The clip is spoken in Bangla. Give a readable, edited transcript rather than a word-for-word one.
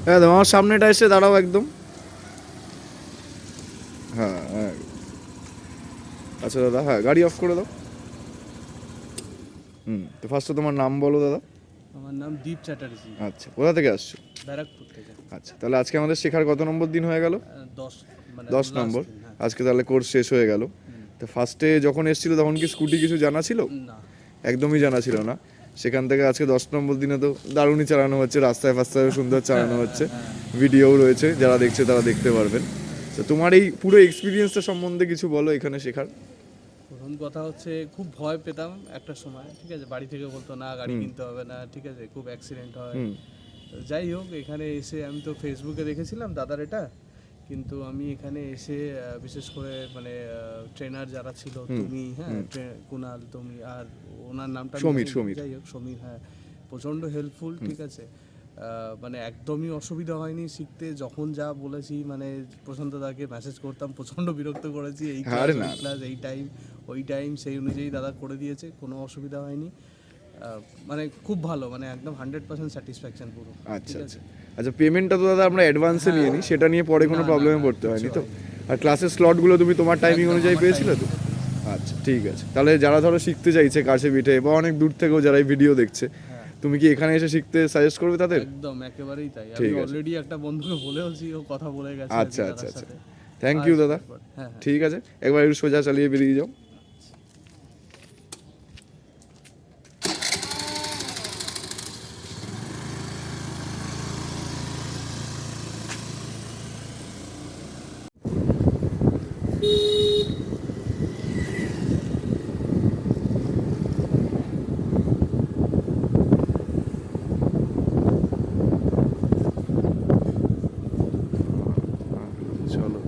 হ্যাঁ আমার সামনেটা এসে দাঁড়াও একদম। হ্যাঁ হ্যাঁ আচ্ছা দাদা, হ্যাঁ গাড়ি অফ করে দাও। তো ফার্স্টে তোমার নাম বলো দাদা। আমার নাম দীপ চ্যাটার্জি। আচ্ছা, কোথা থেকে আসছো? ব্যারাকপুর থেকে। আচ্ছা, তাহলে আজকে আমাদের শেখার কত নম্বর দিন হয়ে গেল? 10, মানে 10 last নম্বর। দিন, হ্যাঁ। আজকে তাহলে কোর্স শেষ হয়ে গেল। তো ফার্স্টে যখন এসেছিল তখন কি স্কুটি কিছু জানা ছিল? না। একদমই জানা ছিল না। সেখান থেকে আজকে 10 নম্বর দিনে তো দারুণই চালানো হচ্ছে, রাস্তায় ফাস্তায় সুন্দর চালানো হচ্ছে। ভিডিও রয়েছে, যারা দেখছে তারা দেখতে পারবেন। তো তোমার এই পুরো এক্সপিরিয়েন্সটা সম্বন্ধে কিছু বলো এখানে শেখার। প্রথম কথা হচ্ছে খুব ভয় পেতাম একটা সময়, ঠিক আছে, বাড়ি থেকে বলতো না গাড়ি কিনতে হবে না, ঠিক আছে, খুব অ্যাক্সিডেন্ট হয়। তো যাই হোক, এখানে এসে আমি তো ফেসবুকে দেখেছিলাম দাদার এটা, কিন্তু আমি এখানে এসে বিশেষ করে মানে ট্রেনার যারা ছিল, তুমি, হ্যাঁ, কুনাল, তুমি, আর ওনার নামটা সমীর। যাই হোক, সমীর, হ্যাঁ, প্রচণ্ড হেল্পফুল, ঠিক আছে। মানে একদমই অসুবিধা হয়নি শিখতে। যখন যা বলেছি, মানে প্রশান্ত দাকে মেসেজ করতাম, প্রচণ্ড বিরক্ত করেছি, এই ক্লাস এই টাইম ওই টাইম, সেই অনুযায়ী দাদা করে দিয়েছে, কোনো অসুবিধা হয়নি। মানে খুব ভালো, মানে একদম 100% স্যাটিসফ্যাকশন পুরো। আচ্ছা আচ্ছা আচ্ছা, পেমেন্টটা তো দাদা আমরা অ্যাডভান্সে নিয়ে নিই, সেটা নিয়ে পরে কোনো প্রবলেমে পড়তে হয়নি তো? আর ক্লাসের স্লটগুলো তুমি তোমার টাইমিং অনুযায়ী পেয়েছিলে তো? আচ্ছা ঠিক আছে, তাহলে যারা ধরো শিখতে চাইছে কাছে পিঠে বা অনেক দূর থেকেও যারা এই ভিডিও দেখছে, তুমি কি এখানে এসে শিখতে সাজেস্ট করবে তাদের? একদম, একেবারেই তাই। আমি অলরেডি একটা বন্ধুকে বলেওছি, ও কথা বলে গেছে। আচ্ছা আচ্ছা আচ্ছা, থ্যাংক ইউ দাদা। হ্যাঁ, ঠিক আছে, একবার একটু সোজা চালিয়ে বেরিয়ে যাও। চলো।